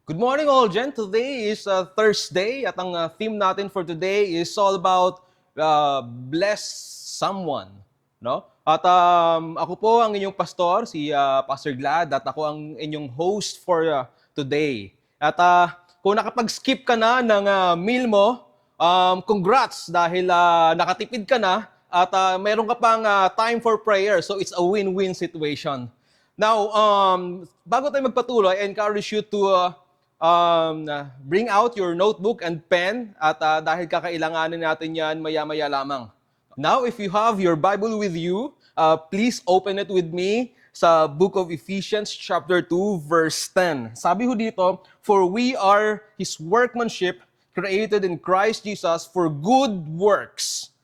Good morning all, Jen. Today is Thursday at ang theme natin for today is all about bless someone, no? At ako po ang inyong pastor, si Pastor Glad, at ako ang inyong host for today. At kung nakapag-skip ka na ng meal mo, congrats dahil nakatipid ka na at meron ka pang time for prayer. So it's a win-win situation. Now, bago tayo magpatuloy, I encourage you to bring out your notebook and pen at dahil kakailanganin natin yan maya-maya lamang. Now, if you have your Bible with you, please open it with me sa book of Ephesians chapter 2, verse 10. Sabi ho dito, "For we are His workmanship, created in Christ Jesus for good works,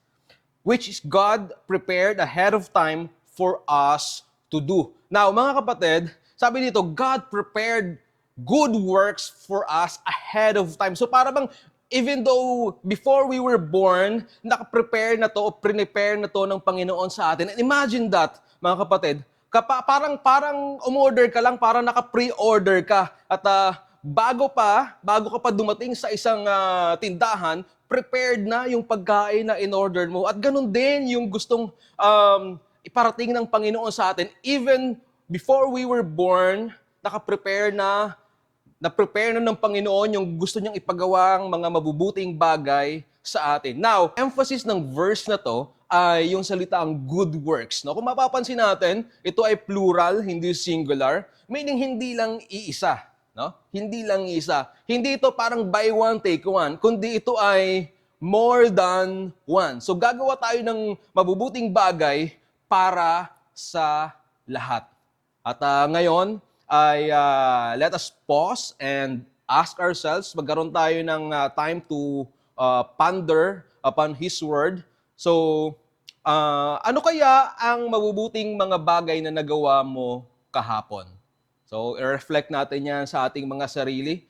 which God prepared ahead of time for us to do." Now, mga kapatid, sabi dito, God prepared good works for us ahead of time. So para bang, even though before we were born, nakaprepare na to, o prepare na to ng Panginoon sa atin. And imagine that, mga kapatid, parang umorder ka lang, parang naka-pre-order ka. At bago ka pa dumating sa isang tindahan, prepared na yung pagkain na in-order mo. At ganun din yung gustong iparating ng Panginoon sa atin. Even before we were born, naka-prepare na ng Panginoon yung gusto niyang ipagawang mga mabubuting bagay sa atin. Now, emphasis ng verse na to ay yung salitang good works. No? Kung mapapansin natin, ito ay plural, hindi singular, meaning hindi lang iisa. No? Hindi lang iisa. Hindi ito parang buy one, take one, kundi ito ay more than one. So gagawa tayo ng mabubuting bagay para sa lahat. At ngayon ay let us pause and ask ourselves, magkaroon tayo ng time to ponder upon His Word. So, ano kaya ang mabubuting mga bagay na nagawa mo kahapon? So, i-reflect natin yan sa ating mga sarili.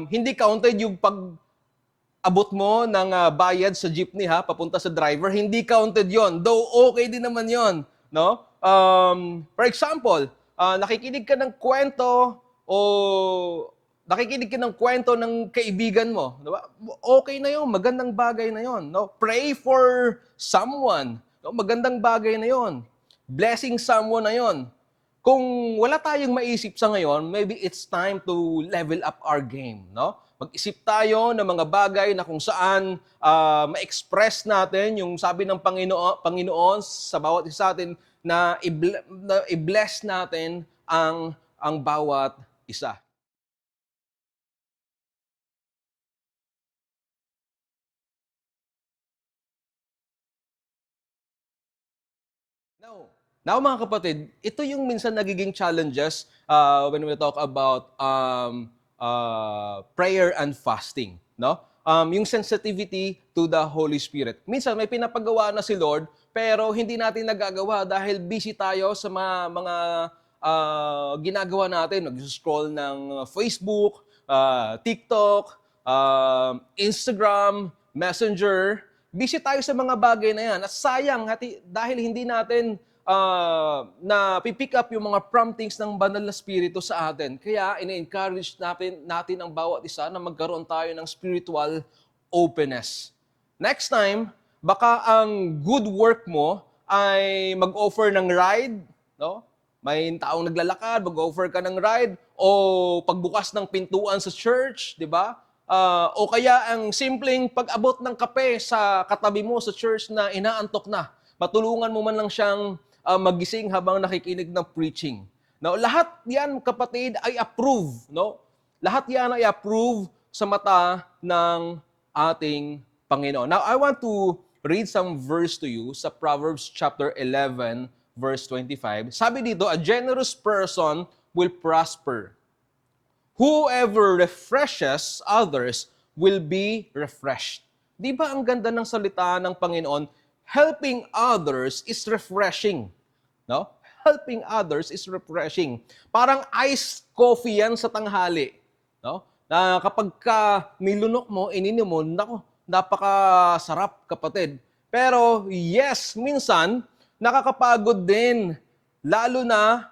Hindi counted yung pag-abot mo ng bayad sa jeepney papunta sa driver. Hindi counted yon. Though okay din naman yon, no? For example, nakikinig ka ng kwento o nakikinig ka ng kwento ng kaibigan mo, diba? Okay na 'yon, magandang bagay na 'yon, no? Pray for someone, no? Magandang bagay na 'yon. Blessing someone na 'yon. Kung wala tayong maisip sa ngayon, maybe it's time to level up our game, no? Mag-isip tayo ng mga bagay na kung saan ma-express natin yung sabi ng Panginoon sa bawat isa sa atin na i-bless natin ang bawat isa. Now mga kapatid, ito yung minsan nagiging challenges when we talk about prayer and fasting, no? Yung sensitivity to the Holy Spirit. Minsan may pinapagawa na si Lord, pero hindi natin nagagawa dahil busy tayo sa mga ginagawa natin. Nag-scroll ng Facebook, TikTok, Instagram, Messenger. Busy tayo sa mga bagay na yan. At sayang, dahil hindi natin na pipick up yung mga promptings ng banal na spirito sa atin. Kaya ina-encourage natin ang bawat isa na magkaroon tayo ng spiritual openness. Next time, baka ang good work mo ay mag-offer ng ride, no? May taong naglalakad, mag-offer ka ng ride, o pagbukas ng pintuan sa church, di ba? O kaya ang simpleng pag-abot ng kape sa katabi mo sa church na inaantok na. Matulungan mo man lang siyang magising habang nakikinig ng preaching. Now, lahat yan, kapatid, ay approve, no? Lahat yan ay approve sa mata ng ating Panginoon. Now, I want to read some verse to you sa Proverbs chapter 11, verse 25. Sabi dito, "A generous person will prosper. Whoever refreshes others will be refreshed." Di ba ang ganda ng salita ng Panginoon? Helping others is refreshing. No? Helping others is refreshing. Parang iced coffee yan sa tanghali. No? Na kapag nilunok mo, ininom mo, nako, napakasarap, kapatid. Pero yes, minsan, nakakapagod din. Lalo na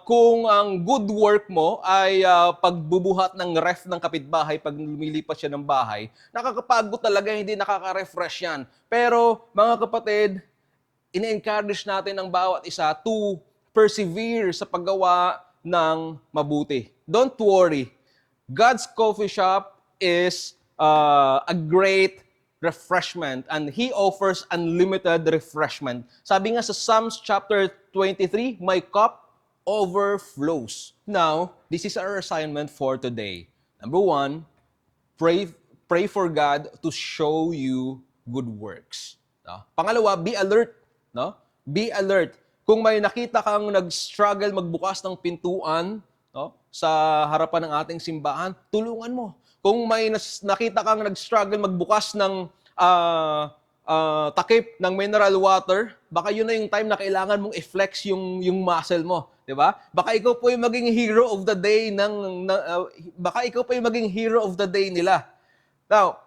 kung ang good work mo ay pagbubuhat ng ref ng kapitbahay pag lumilipat siya ng bahay, nakakapagod talaga, hindi nakaka-refresh yan. Pero mga kapatid, ine-encourage natin ang bawat isa to persevere sa paggawa ng mabuti. Don't worry. God's coffee shop is a great refreshment and He offers unlimited refreshment. Sabi nga sa Psalms chapter 23, my cup overflows. Now, this is our assignment for today. Number one, pray for God to show you good works. No? Pangalawa, be alert. No? Be alert. Kung may nakita kang nag-struggle magbukas ng pintuan, no, sa harapan ng ating simbahan, tulungan mo. Kung may nakita kang nag-struggle magbukas ng takip ng mineral water, baka yun na yung time na kailangan mong i-flex yung muscle mo, 'di ba? Baka ikaw po yung maging hero of the day baka ikaw pa yung maging hero of the day nila. Now,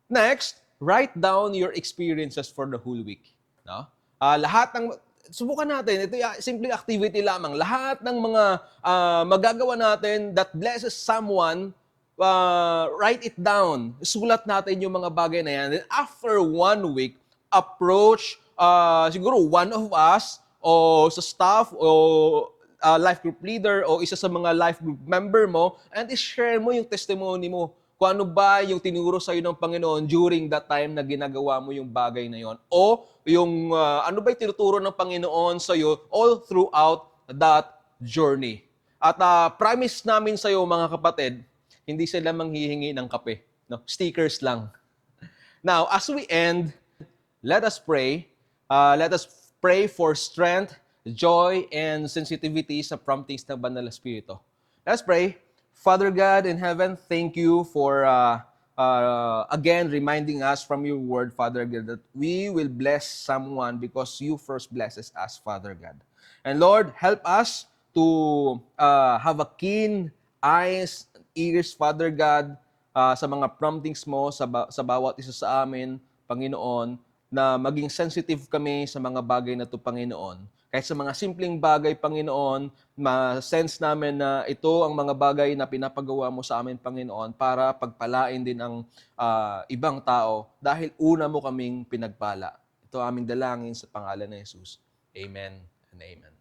next, write down your experiences for the whole week, no? Lahat ng subukan natin, ito yung simple activity lamang. Lahat ng mga magagawa natin that blesses someone, write it down. Sulat natin yung mga bagay na yan. Then after 1 week, approach siguro one of us o sa staff o life group leader o isa sa mga life group member mo and i-share mo yung testimony mo. Kung ano ba yung tinuro sa'yo ng Panginoon during that time na ginagawa mo yung bagay na yon. O yung ano ba yung tinuturo ng Panginoon sa'yo all throughout that journey. At promise namin sa'yo mga kapatid, hindi sila manghihingi ng kape. No? Stickers lang. Now, as we end, let us pray. Let us pray for strength, joy, and sensitivity sa promptings ng Banal na Espiritu. Let's pray. Father God in heaven, thank you for again reminding us from your word, Father God, that we will bless someone because you first blesses us, Father God. And Lord, help us to have a keen eyes, ears, Father God, sa mga promptings mo sa bawat isa sa amin, Panginoon, na maging sensitive kami sa mga bagay na ito, Panginoon. Kahit sa mga simpleng bagay, Panginoon, ma-sense namin na ito ang mga bagay na pinapagawa mo sa amin, Panginoon, para pagpalain din ang ibang tao dahil una mo kaming pinagpala. Ito aming dalangin sa pangalan ni Jesus. Amen and amen.